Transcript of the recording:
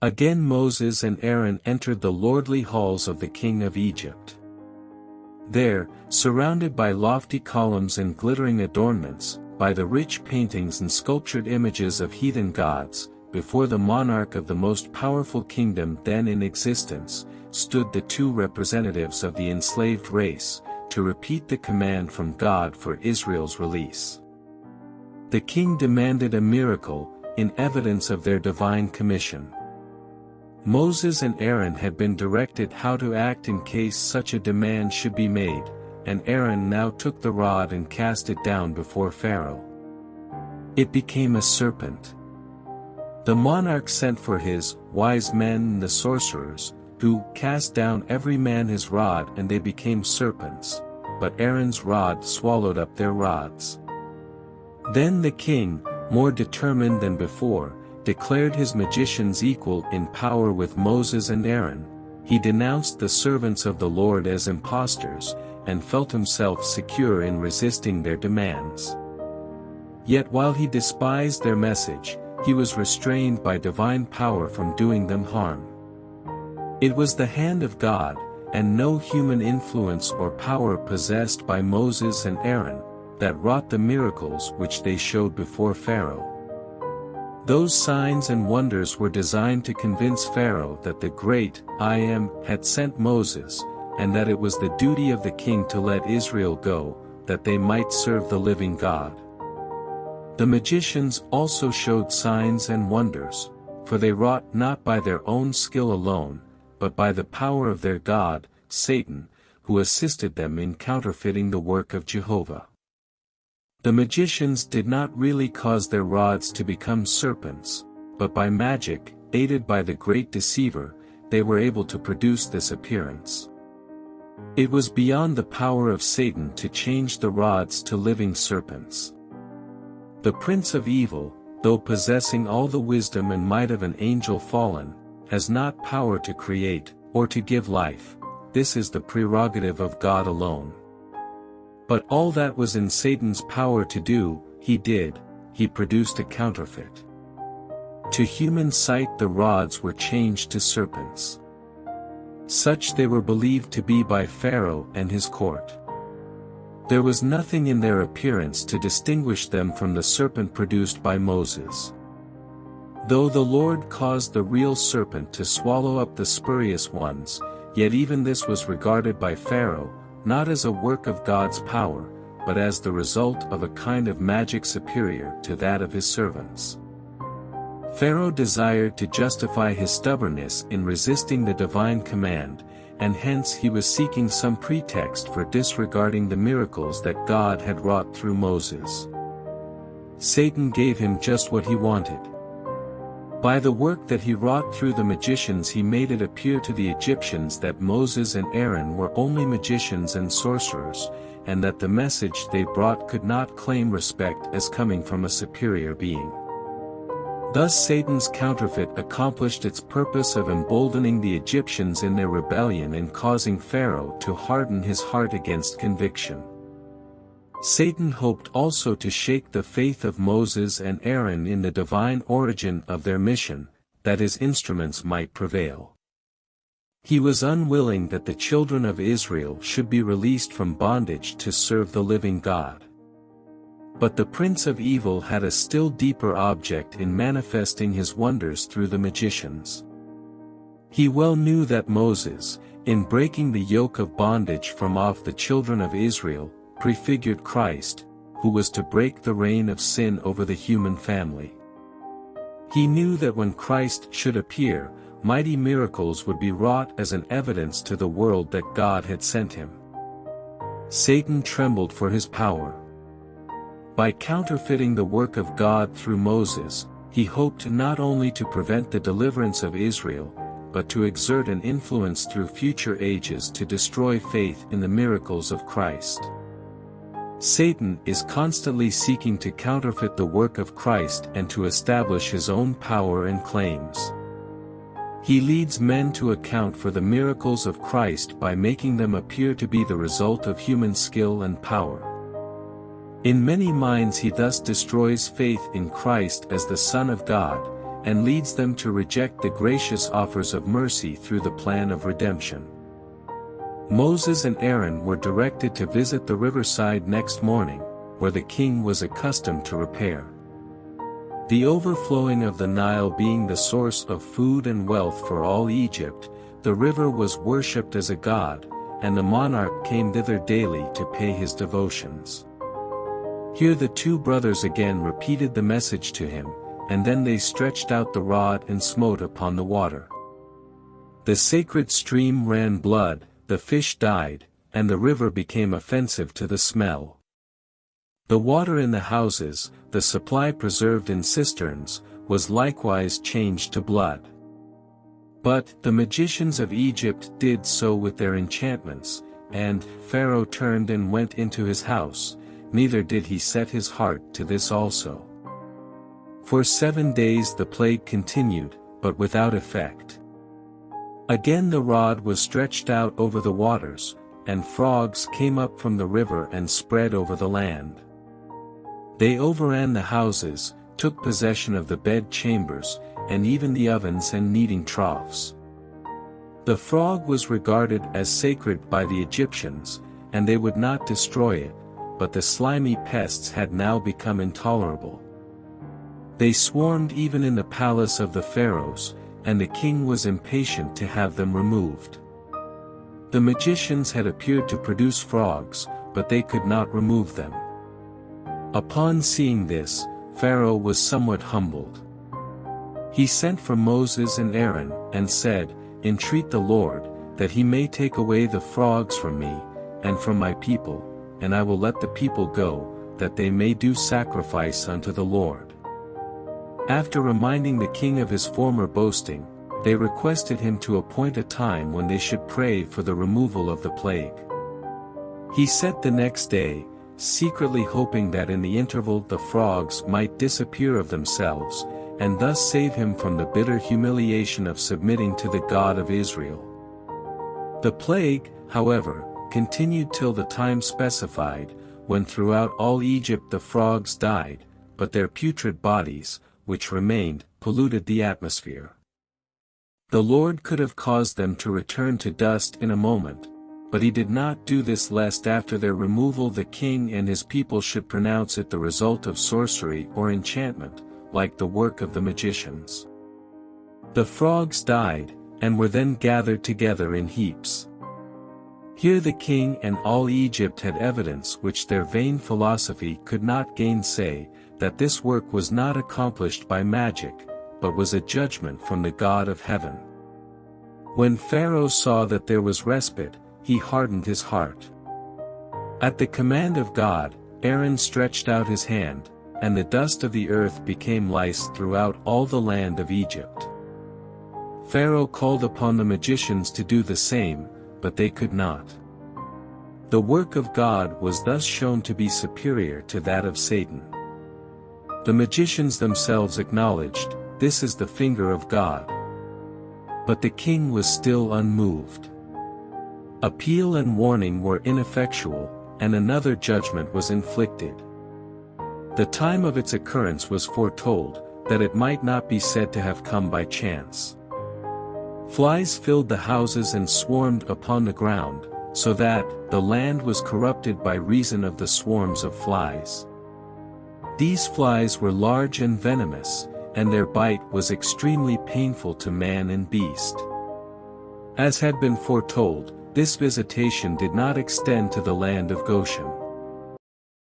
Again Moses and Aaron entered the lordly halls of the king of Egypt. There, surrounded by lofty columns and glittering adornments, by the rich paintings and sculptured images of heathen gods, before the monarch of the most powerful kingdom then in existence, stood the two representatives of the enslaved race, to repeat the command from God for Israel's release. The king demanded a miracle, in evidence of their divine commission. Moses and Aaron had been directed how to act in case such a demand should be made, and Aaron now took the rod and cast it down before Pharaoh. It became a serpent. The monarch sent for his wise men and the sorcerers, who cast down every man his rod, and they became serpents, but Aaron's rod swallowed up their rods. Then the king, more determined than before, declared his magicians equal in power with Moses and Aaron. He denounced the servants of the Lord as impostors, and felt himself secure in resisting their demands. Yet while he despised their message, he was restrained by divine power from doing them harm. It was the hand of God, and no human influence or power possessed by Moses and Aaron, that wrought the miracles which they showed before Pharaoh. Those signs and wonders were designed to convince Pharaoh that the great I Am had sent Moses, and that it was the duty of the king to let Israel go, that they might serve the living God. The magicians also showed signs and wonders, for they wrought not by their own skill alone, but by the power of their god, Satan, who assisted them in counterfeiting the work of Jehovah. The magicians did not really cause their rods to become serpents, but by magic, aided by the great deceiver, they were able to produce this appearance. It was beyond the power of Satan to change the rods to living serpents. The prince of evil, though possessing all the wisdom and might of an angel fallen, has not power to create, or to give life. This is the prerogative of God alone. But all that was in Satan's power to do, he did. He produced a counterfeit. To human sight the rods were changed to serpents. Such they were believed to be by Pharaoh and his court. There was nothing in their appearance to distinguish them from the serpent produced by Moses. Though the Lord caused the real serpent to swallow up the spurious ones, yet even this was regarded by Pharaoh, not as a work of God's power, but as the result of a kind of magic superior to that of his servants. Pharaoh desired to justify his stubbornness in resisting the divine command, and hence he was seeking some pretext for disregarding the miracles that God had wrought through Moses. Satan gave him just what he wanted. By the work that he wrought through the magicians he made it appear to the Egyptians that Moses and Aaron were only magicians and sorcerers, and that the message they brought could not claim respect as coming from a superior being. Thus Satan's counterfeit accomplished its purpose of emboldening the Egyptians in their rebellion and causing Pharaoh to harden his heart against conviction. Satan hoped also to shake the faith of Moses and Aaron in the divine origin of their mission, that his instruments might prevail. He was unwilling that the children of Israel should be released from bondage to serve the living God. But the prince of evil had a still deeper object in manifesting his wonders through the magicians. He well knew that Moses, in breaking the yoke of bondage from off the children of Israel, prefigured Christ, who was to break the reign of sin over the human family. He knew that when Christ should appear, mighty miracles would be wrought as an evidence to the world that God had sent him. Satan trembled for his power. By counterfeiting the work of God through Moses, he hoped not only to prevent the deliverance of Israel, but to exert an influence through future ages to destroy faith in the miracles of Christ. Satan is constantly seeking to counterfeit the work of Christ and to establish his own power and claims. He leads men to account for the miracles of Christ by making them appear to be the result of human skill and power. In many minds he thus destroys faith in Christ as the Son of God, and leads them to reject the gracious offers of mercy through the plan of redemption. Moses and Aaron were directed to visit the riverside next morning, where the king was accustomed to repair. The overflowing of the Nile being the source of food and wealth for all Egypt, the river was worshipped as a god, and the monarch came thither daily to pay his devotions. Here the two brothers again repeated the message to him, and then they stretched out the rod and smote upon the water. The sacred stream ran blood, the fish died, and the river became offensive to the smell. The water in the houses, the supply preserved in cisterns, was likewise changed to blood. But the magicians of Egypt did so with their enchantments, and Pharaoh turned and went into his house, neither did he set his heart to this also. For 7 days the plague continued, but without effect. Again the rod was stretched out over the waters, and frogs came up from the river and spread over the land. They overran the houses, took possession of the bed chambers, and even the ovens and kneading troughs. The frog was regarded as sacred by the Egyptians, and they would not destroy it, but the slimy pests had now become intolerable. They swarmed even in the palace of the pharaohs, and the king was impatient to have them removed. The magicians had appeared to produce frogs, but they could not remove them. Upon seeing this, Pharaoh was somewhat humbled. He sent for Moses and Aaron, and said, "Entreat the Lord, that he may take away the frogs from me, and from my people, and I will let the people go, that they may do sacrifice unto the Lord." After reminding the king of his former boasting, they requested him to appoint a time when they should pray for the removal of the plague. He set the next day, secretly hoping that in the interval the frogs might disappear of themselves, and thus save him from the bitter humiliation of submitting to the God of Israel. The plague, however, continued till the time specified, when throughout all Egypt the frogs died, but their putrid bodies, which remained, polluted the atmosphere. The Lord could have caused them to return to dust in a moment, but he did not do this lest after their removal the king and his people should pronounce it the result of sorcery or enchantment, like the work of the magicians. The frogs died, and were then gathered together in heaps. Here the king and all Egypt had evidence which their vain philosophy could not gainsay, that this work was not accomplished by magic, but was a judgment from the God of heaven. When Pharaoh saw that there was respite, he hardened his heart. At the command of God, Aaron stretched out his hand, and the dust of the earth became lice throughout all the land of Egypt. Pharaoh called upon the magicians to do the same, but they could not. The work of God was thus shown to be superior to that of Satan. The magicians themselves acknowledged, "This is the finger of God." But the king was still unmoved. Appeal and warning were ineffectual, and another judgment was inflicted. The time of its occurrence was foretold, that it might not be said to have come by chance. Flies filled the houses and swarmed upon the ground, so that the land was corrupted by reason of the swarms of flies. These flies were large and venomous, and their bite was extremely painful to man and beast. As had been foretold, this visitation did not extend to the land of Goshen.